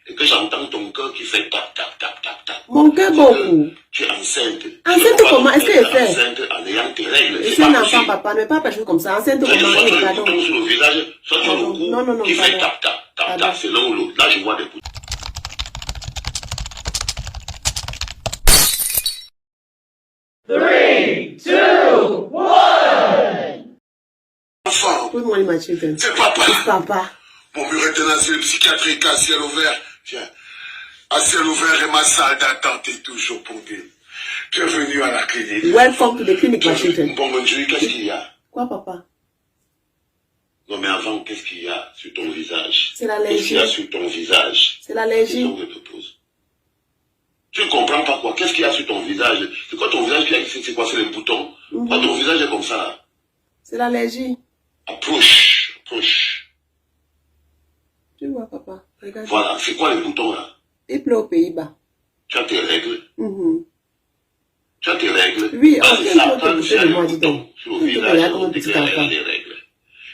et que j'entends ton cœur qui fait tap, tap, tap, tap, tap. Mon cœur beaucoup. Tu es enceinte. Enceinte comment? Est-ce que je fais? Enceinte en ayant tes règles. Je suis un enfant, papa. Ne parle pas de choses comme ça. Enceinte comment? Soit tu as Pardon. le bouton sur le visage, soit tu as le cou non, qui fait pardon. tap, tap, tap, tap. C'est l'un ou l'autre. Là, je vois des boutons. Enfant, Put money, my children. c'est papa. It's papa. Mon mur est un asile psychiatrique à ciel ouvert. Tiens, à ciel ouvert et ma salle d'attente est toujours bondée. Bienvenue à la clinique. Welcome to the clinic, my children. Bon, bonjour, qu'est-ce qu'il y a? Quoi, papa? Non, mais avant, qu'est-ce qu'il y a sur ton visage? C'est Qu'est-ce qu'il y a l'allergie. sur ton visage? C'est l'allergie. Je te pose. Tu ne comprends pas quoi? Qu'est-ce qu'il y a sur ton visage? C'est quoi ton visage qui a ici? C'est quoi? C'est les boutons? Pourquoi ton visage est comme ça là? C'est l'allergie. Approche, approche. Tu vois, papa? Regarde. Voilà, c'est quoi les boutons là? Il pleut aux Pays-Bas. Tu as tes règles? Tu as tes règles? Oui, Parce ok, que il ça, faut quand te tu as pousser de les moi, dis boutons donc. sur le Tu visage, regardes on comme un dit petit que enfant. les règles.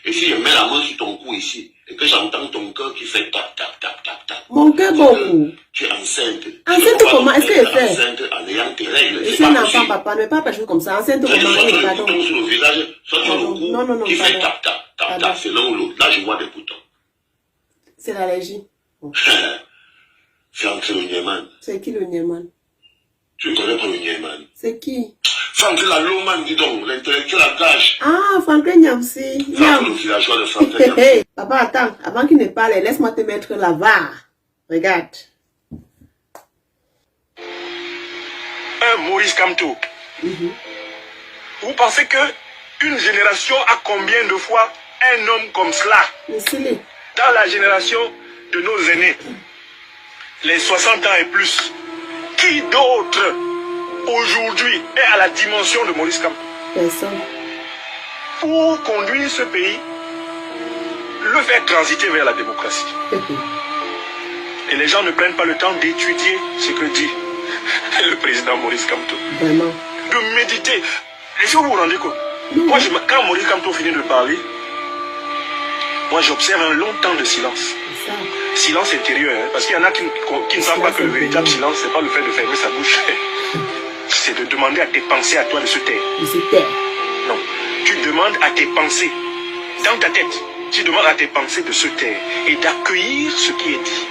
Et si je mets la main sur ton cou ici, et que j'entends ton cœur qui fait tap, tap, tap, tap, tap. Mon cœur beaucoup. Tu es enceinte. Enceinte comment? Est-ce que je fais? Enceinte en ayant tes règles. Je C'est suis pas un enfant, possible. papa. Ne parle pas de choses comme ça. Enceinte Soit comment? tu as le Pardon. bouton sur le visage, soit tu as le Pardon. cou Non, qui fait pardon. tap, tap, tap, Pardon. tap. C'est l'un ou l'autre. Là, je vois des boutons. C'est l'allergie. Bon. C'est entre le Nieman. C'est qui le Nieman? Tu ne connais pas le Nieman. C'est qui? Franck la Loman, dis donc, l'intellectuel à gage. Ah, Franklin Nyamsi. Franck le villageois de Franklin Hey, Nyamsi. hey. Papa, attends. Avant qu'il ne parle, laisse-moi te mettre la VAR. Regarde. Maurice Kamto. Vous pensez que une génération a combien de fois un homme comme cela Laissez-le. dans la génération de nos aînés, les 60 ans et plus? Qui d'autre aujourd'hui est à la dimension de Maurice Kamto Personne. pour conduire ce pays, le faire transiter vers la démocratie? Et les gens ne prennent pas le temps d'étudier ce que dit le président Maurice Kamto. Vraiment. De méditer. Est-ce que vous vous rendez compte? Moi, quand Maurice Kamto finit de parler, moi j'observe un long temps de silence. C'est ça. Silence intérieur, hein, parce qu'il y en a qui ne savent pas que le véritable silence, c'est pas le fait de fermer sa bouche. C'est de demander à tes pensées à toi de se taire. Il se tait. Non. Tu demandes à tes pensées, dans ta tête, tu demandes à tes pensées de se taire et d'accueillir ce qui est dit.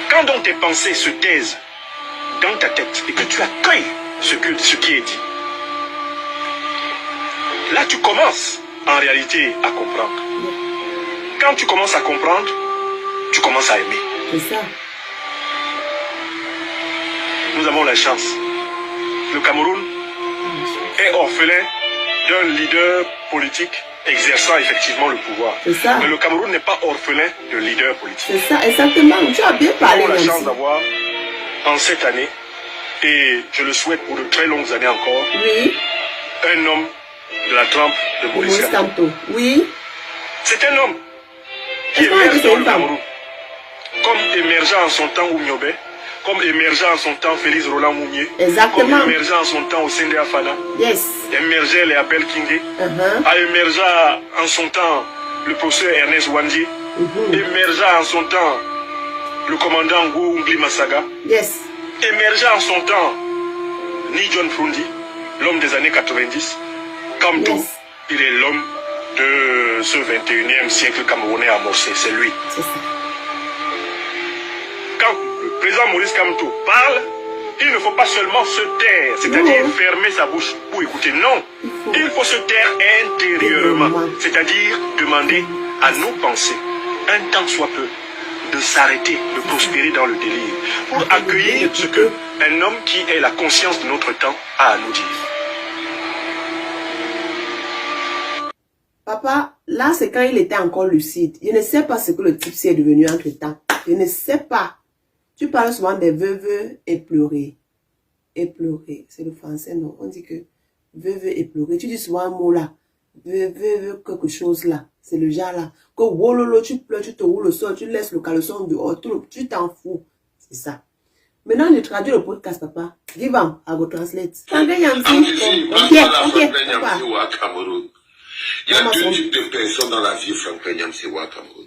Quand donc tes pensées se taisent dans ta tête et que tu accueilles ce qui est dit, là tu commences en réalité à comprendre. Quand tu commences à comprendre, tu commences à aimer. C'est ça. Nous avons la chance. Le Cameroun est orphelin d'un leader politique exerçant effectivement le pouvoir. C'est ça. Mais le Cameroun n'est pas orphelin de leader politique. C'est ça, exactement. Tu as bien Nous parlé, avons la chance Nancy. d'avoir en cette année, et je le souhaite pour de très longues années encore, Oui. un homme de la trempe de Maurice Maurice Kamto. Kamto. Oui. C'est un homme qui Est-ce qu'on a dit émerge c'est dans une le femme? Cameroun. Comme émergeant en son temps Oumyobé, comme émergeant en son temps Félix Roland Mounier, Exactement. comme émergeant en son temps Osende Afana, Yes. émergeait les Abel Kingé, a émergé en son temps le professeur Ernest Wandji, émergea en son temps le commandant Ngo Ungli Masaga, Yes. émergea en son temps Ni John Frundi, l'homme des années 90. Kamto, Yes. il est l'homme de ce 21e siècle camerounais amorcé, c'est lui. C'est ça. Quand le président Maurice Kamto parle, il ne faut pas seulement se taire, c'est-à-dire Non. fermer sa bouche pour écouter. Non, il faut se taire intérieurement, c'est-à-dire demander à nos pensées, un temps soit peu, de s'arrêter, de prospérer dans le délire, pour accueillir ce que un homme qui est la conscience de notre temps a à nous dire. Papa, là, c'est quand il était encore lucide. Je ne sais pas ce que le type s'est devenu entre temps. Je ne sais pas. Tu parles souvent des veuves éplorées. Éplorées. C'est le français, non? On dit que veuve éplorée. Tu dis souvent un mot là. Veuve quelque chose là. C'est le genre là. Que wololo, tu pleures, tu te roules au sol, tu laisses le caleçon dehors. Tu t'en fous. C'est ça. Maintenant, je traduis le podcast, papa. Give him, I go translate. Franklin Nyamsi. Ok, papa. Il y a deux types de personnes dans la vie, Franklin Nyamsi au Cameroun.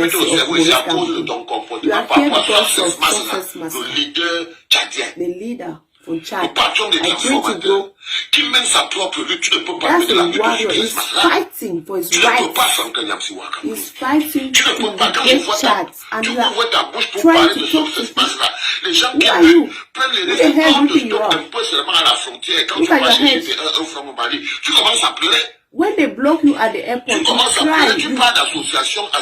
remettre au cerveau et c'est à cause de ton You comportement are par here rapport à because of Success Masana, Success Masana, le leader tchadien, the leader from le Chad. patron des I pray to transformateurs. go qui mène sa propre lutte. Tu ne peux pas That's mettre la a lutte warrior. de He's fighting for his tu ne peux rights. pas Franklin Yamsiwaka. He's fighting Tu ne to peux pas, quand je get vois chats. And tu you peux are voir ta bouche pour trying parler to de talk ce qui se to passe là. Les gens Who qui are you? prennent les Who the hell résultats, do te you stoppent are? un peu seulement à la frontière. Quand Look tu at vas your chercher head. un franc au Mali, tu commences à pleurer. When they block you at the Tu airport, you commences à cry. pleurer, tu parles d'association, Go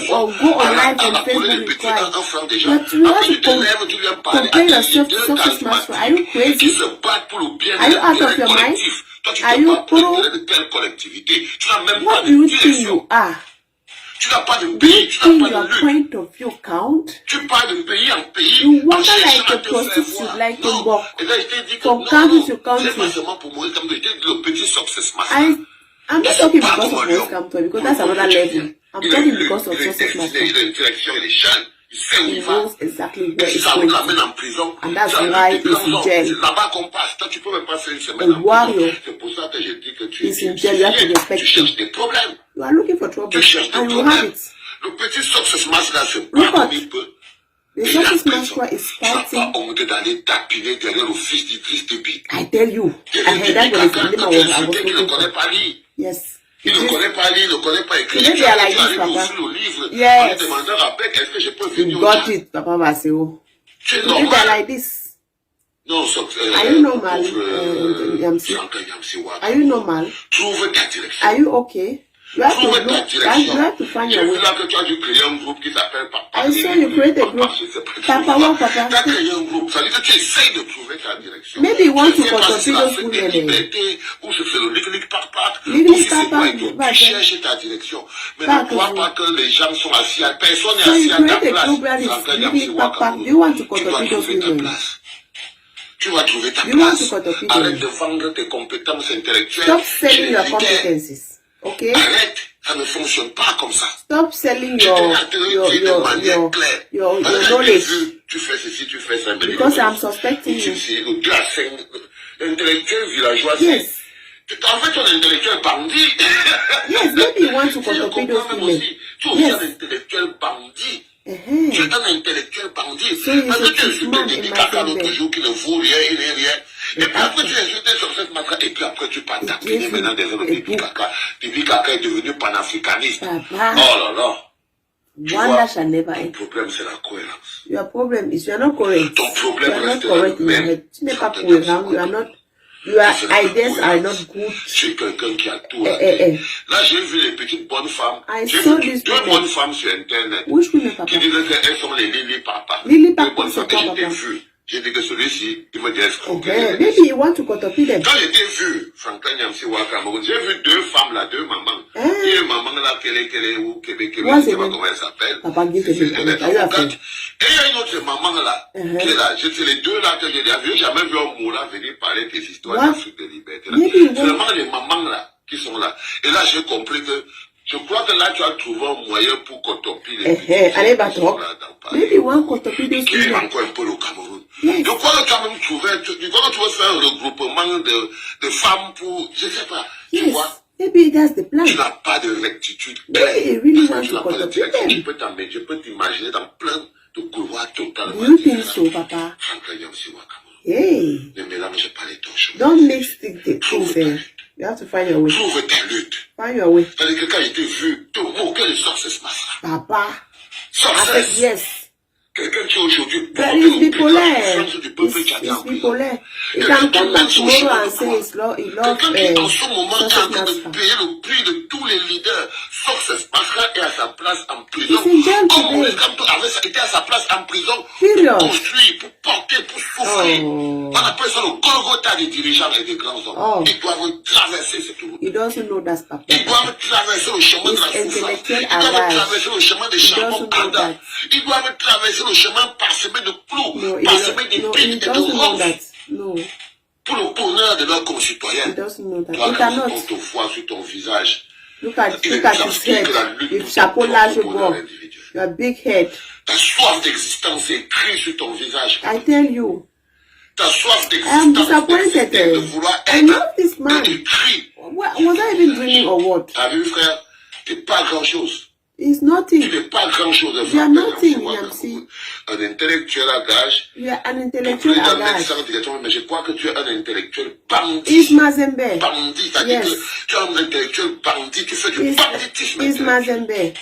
on live on Facebook, you les cry. un franc déjà. But you Après, have tu te lèves, tu viens to parler compare à des yourself to leaders Success Master. Are you qui crazy? se battent pour le bien Are de you out of l'intérêt your mind? collectif. Toi, tu Are te you bats pour pro? l'intérêt de quelle collectivité? Tu n'as même pas What de do you think direction. you are? Tu n'as pas de Do you pays, tu think n'as pas your de lutte. point of view count? Tu parles de pays en pays. You en wonder cherchant like à a te faire prostitute, voir. like a Non. buck. Et là, je t'ai dit que From non, country non. to country. C'est pas seulement pour mourir comme je t'ai dit, le petit success master. I'm not talking because of West Campton, because that's another level. I'm talking because of Success Master. Il a une direction, il est jeune. Il sait où He il va. knows exactly where Et it's ça going. l'amène en prison. And that's Ça why lui dit he's in non, jail. c'est là-bas qu'on passe. Toi, tu peux même pas faire une semaine A en prison. warrior. C'est pour ça que je dis que tu He's in jail, you have to respect tu him. cherches des problèmes. You are looking for trouble, Tu cherches des and you have problèmes. it. Le petit success master là se Look bat at- comme il peut. The Success Master is Tu n'as pas fighting. honte d'aller tapiner derrière le fils d'Idriss Déby. I tell you, I heard that was the name I was Qui ne looking connaît for. pas lire. Yes. Il ne connaît pas lire, il ne connaît pas écrire. Today Tu they are arrives, like tu this, arrives, Papa. ouvrir le livre. Yes. On lui demande un rappel, est-ce que je peux venir You au got chat? it, Papa Baseo. Tu es Today they are normal. like this. Non, Are you normal, Yamsi? Are you normal? Trouve ta direction. Are you okay? You have to Trouve ta look. You direction. have to find J'ai your vu way. là que tu as dû créer un groupe qui s'appelle Papa. I saw you create a group. Je sais pas. Papa, what, Papa? Tu as créé un groupe. Ça veut dire que tu essayes de trouver ta direction. Maybe you want Tu to sais pas si control c'est those l'Afrique des women. libertés, ou si c'est le Lick Park, Lick ou si c'est Park, quoi et tout. bah, Tu cherches ta direction. Mais bah, ne crois que- pas que les gens sont assis à... Personne n'est So assis you à ta create a place. group that is Franklin living Yamsiwaka. Papa. Do you want to Tu dois control those trouver ta women? place. Tu vas trouver ta You want place. to control them. Arrête de vendre tes compétences intellectuelles. Stop chez selling les your leaders. competencies. Okay? Arrête, ça ne fonctionne pas comme ça. Stop selling Tu your dis de manière claire. Parce que j'ai knowledge. vu, tu fais ceci, tu fais ça. Because I'm suspecting you. Tu as 5 intellectuels villageois. Yes. En fait, tu es un intellectuel bandit. Yes, maybe you want to Je control comprends those même women. aussi. Tu es aussi Yes. un intellectuel bandit. Tu Uh-huh. es un intellectuel bandit. So he's Parce a que tu insultes man des in my Caca l'autre family. jour qui ne vaut rien, il n'est rien. Et puis après, tu insultes sur cette matraque. Et puis après, tu pars tapiner gave maintenant him des autres a Bibi book. Caca. Bibi Caca est devenu panafricaniste. Papa. Oh là là. Tu Wonder vois, shall never ton end. problème, c'est la cohérence. Your problem is you are not correct. Ton You problème are not restera correct le in your même. head. Tu n'es pas Franklin cohérent. You are Yamsiwaka. not. Your C'est la ideas are cohérence. not good. Je suis quelqu'un qui a tout Eh, raté. eh, eh. Là, j'ai vu les petites bonnes femmes. I J'ai saw vu this deux woman. bonnes femmes sur Internet Which women, Papa? qui disaient qu'elles sont les Lily Papa. Lily Deux Papa, bonnes c'est femmes. quoi, Et j'étais Papa? vu. J'ai dit que celui-ci, il me dit escroquer. Okay. Maybe you want to copy them. Quand j'étais vu, Franklin Yamsiwaka Cameroun, j'ai vu deux femmes là, deux mamans. Ah. Qui est maman là, quelle ou Québec, je What's ne sais her pas name? comment elle s'appelle. Papa, give it Elle est to me. Are you avocate. afraid? Et il y a une autre maman là, qui est là. C'est les deux là que j'ai dit. J'ai jamais vu un mot là venir parler des histoires What? d'Afrique de liberté. Maybe you C'est want- vraiment les mamans là qui sont là. Et là, j'ai compris que je crois que là, tu as trouvé un moyen pour contempler les Allez, qui sont Batok. là dans Paris. Maybe you want to copy those Qui est women. encore un peu le Cameroun. Yes. Je crois que tu as même trouvé, je crois que tu veux faire un regroupement de femmes pour, je sais pas, tu Yes. vois, Maybe that's the plan. tu n'as pas de rectitude. Maybe you really Parce want que tu to n'as pas de control direction. them. Je peux t'imaginer dans plein de couloirs totalement Do you think différents. so, Papa? Franklin Yamsiwaka Cameroun. Hey, Ne mélange pas les torches. don't mix the things there. You have to find your way. Trouve ta lutte. Find your way. C'est-à-dire que quand j'étais vu, tout le mot, quelle sorcière là. Papa. I said Sorcière. yes. Quelqu'un qui aujourd'hui But porte it's le bipolaire. puissance du peuple tchadien en It's prison. bipolaire. He Quelqu'un can qui come mène back son tomorrow chemin and de say croix. he loves Quelqu'un qui en ce moment est en Success train de Master. payer le prix de tous les leaders. Success Master est à sa place en prison. He's in jail Comme today. Maurice Kamto avait été à sa place en prison Period. pour construire, pour porter, pour souffrir. Oh. On appelle ça le Golgotha des dirigeants et des grands hommes. Oh. Ils doivent traverser cette route. He doesn't know that's Papa. Ils doivent traverser le chemin de la His souffrance. intellectual Ils doivent arrive. traverser le chemin des He charbons doesn't know ardents. that. Ils doivent traverser le chemin parsemé de clous, No, parsemé he d'épines et de doesn't know ronces that. No, pour le bonheur de leurs he concitoyens. doesn't know that. Toi, He quand cannot. on te voit sur ton visage, Look at il his t'explique head. que la lutte With pour chapeau ton large propre bonheur bord. individuel. Your big head. Ta soif d'existence est écrite sur ton visage. I tell you, Ta soif I am d'existence, disappointed. d'exister, de vouloir I être, love this man. est écrit. Was I even dreaming or what? T'as vu, frère, t'es pas grand-chose. It's nothing. Tu n'es pas grand-chose à You faire. are nothing, Yamsi. Un intellectuel à gage. You are an intellectual à gage. Mais je crois que tu es un intellectuel bandit. Is Mazembe. Bandit, c'est-à-dire Yes. que tu es un intellectuel bandit. Tu fais du banditisme Is intellectuel. Mazembe.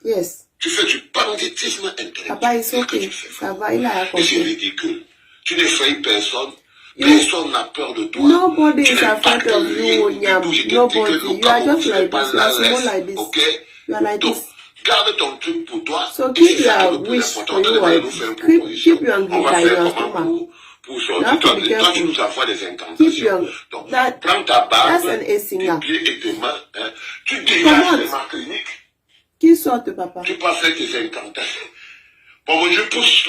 Yes. Tu fais du banditisme intellectuel. Papa, it's okay. Ça va, il a Et c'est raconté. ridicule. Tu n'effraies personne. Personne n'a peur de toi. Nobody Tu is n'es pas afraid of de you, lui. Nyam. D'où je te dis Nobody. que au You cas are où just tu n'es like pas this. You are la small laisse, like this. ok? You are like Donc, this. garde ton truc pour toi. So Et keep c'est ça your le plus wish important. for On you. va nous faire une proposition. Keep your On va like faire your comment stomach. pour You sortir. have to Toi, be tu careful. nous envoies des Keep incantations. your... Donc, That, prends ta barbe, that's an tes singer. pieds et tes mains. Hein. Tu Comment? dégages les marques cliniques. Qui sorte, papa? Tu peux faire tes incantations. Bon, je pousse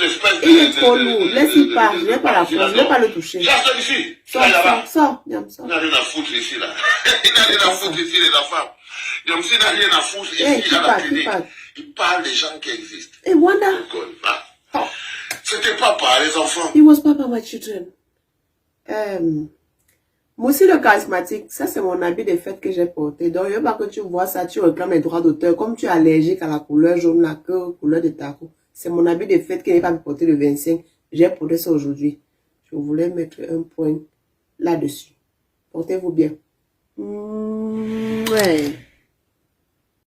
l'espèce Il est trop lourd. Laisse-y pas. Je ne vais pas la faire. Je ne vais pas le toucher. Sors ici. Sors, Là, là-bas. sors. Nyam, sors. Il n'a rien à foutre ici, là. Il n'a rien à foutre ici, les enfants. Yamsi n'a rien à foutre ici, Hey, à la keep clinique. back. Il parle des gens qui existent. Hey, Wanda. Ah. C'était papa, les enfants. He was papa, my children. Moi aussi, le charismatique, ça c'est mon habit de fête que j'ai porté. Donc, il ne veut pas que tu vois ça, tu réclames les droits d'auteur. Comme tu es allergique à la couleur jaune, la couleur de ta peau. C'est mon habit de fête que je n'ai pas porté le 25. J'ai porté ça aujourd'hui. Je voulais mettre un point là-dessus. Portez-vous bien. Ouais.